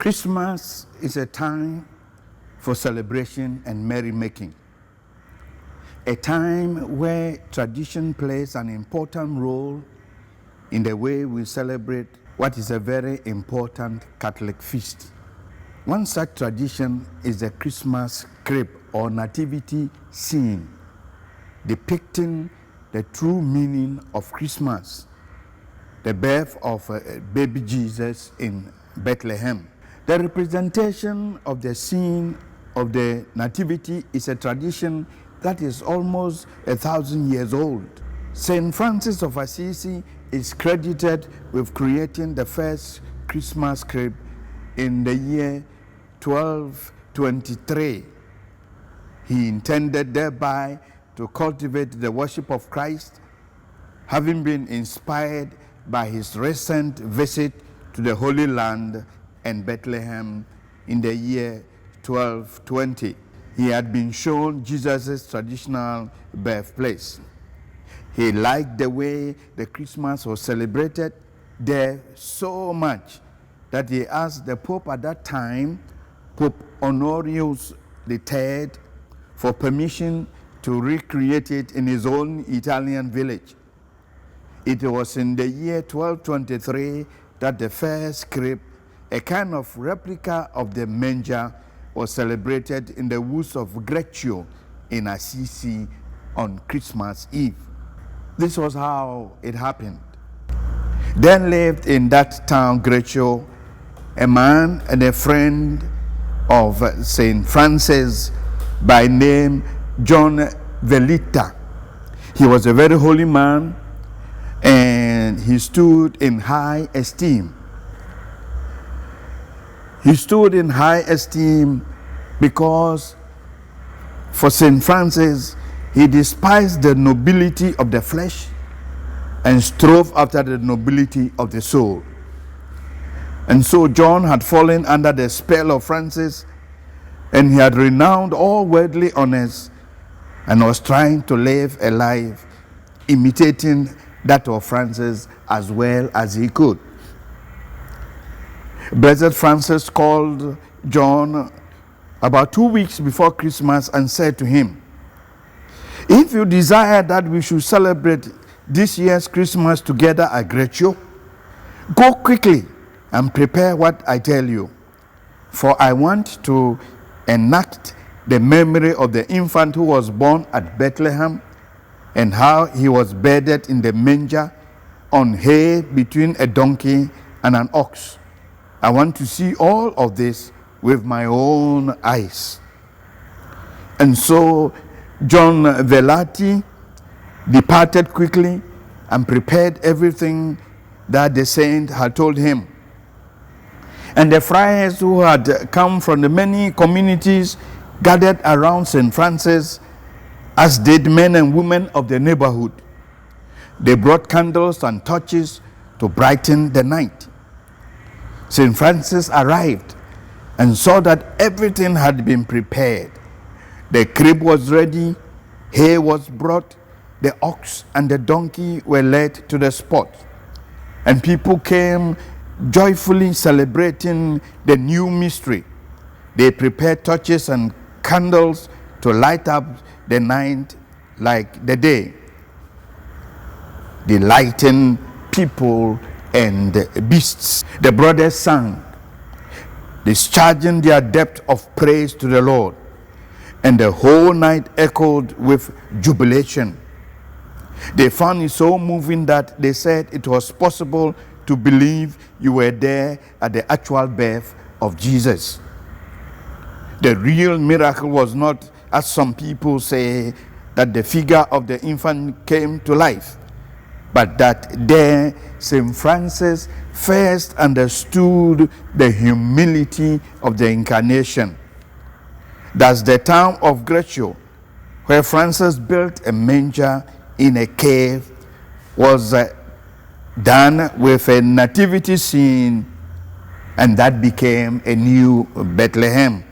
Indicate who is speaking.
Speaker 1: Christmas is a time for celebration and merrymaking, a time where tradition plays an important role in the way we celebrate what is a very important Catholic feast. One such tradition is the Christmas crib or nativity scene, depicting the true meaning of Christmas, the birth of baby Jesus in Bethlehem. The representation of the scene of the Nativity is a tradition that is almost 1,000 years old. Saint Francis of Assisi is credited with creating the first Christmas crib in the year 1223. He intended thereby to cultivate the worship of Christ, having been inspired by his recent visit to the Holy Land and Bethlehem in the year 1220. He had been shown Jesus' traditional birthplace. He liked the way the Christmas was celebrated there so much that he asked the Pope at that time, Pope Honorius III, for permission to recreate it in his own Italian village. It was in the year 1223 that the first crib, a kind of replica of the manger, was celebrated in the woods of Greccio in Assisi on Christmas Eve. This was how it happened. There lived in that town, Greccio, a man and a friend of Saint Francis by name John Velita. He was a very holy man and he stood in high esteem. He stood in high esteem because for Saint Francis, he despised the nobility of the flesh and strove after the nobility of the soul. And so John had fallen under the spell of Francis, and he had renounced all worldly honors and was trying to live a life imitating that of Francis as well as he could. Blessed Francis called John about 2 weeks before Christmas and said to him, "If you desire that we should celebrate this year's Christmas together at Greccio, go quickly and prepare what I tell you, for I want to enact the memory of the infant who was born at Bethlehem and how he was bedded in the manger on hay between a donkey and an ox. I want to see all of this with my own eyes." And so John Velati departed quickly and prepared everything that the saint had told him. And the friars who had come from the many communities gathered around St. Francis, as did men and women of the neighborhood. They brought candles and torches to brighten the night. St. Francis arrived and saw that everything had been prepared. The crib was ready, hay was brought, the ox and the donkey were led to the spot, and people came joyfully celebrating the new mystery. They prepared torches and candles to light up the night like the day, delighting people and beasts. The brothers sang, discharging their debt of praise to the Lord, and the whole night echoed with jubilation. They found it so moving that they said it was possible to believe you were there at the actual birth of Jesus. The real miracle was not, as some people say, that the figure of the infant came to life, but that there St. Francis first understood the humility of the incarnation. Thus the town of Greccio, where Francis built a manger in a cave, was done with a nativity scene, and that became a new Bethlehem.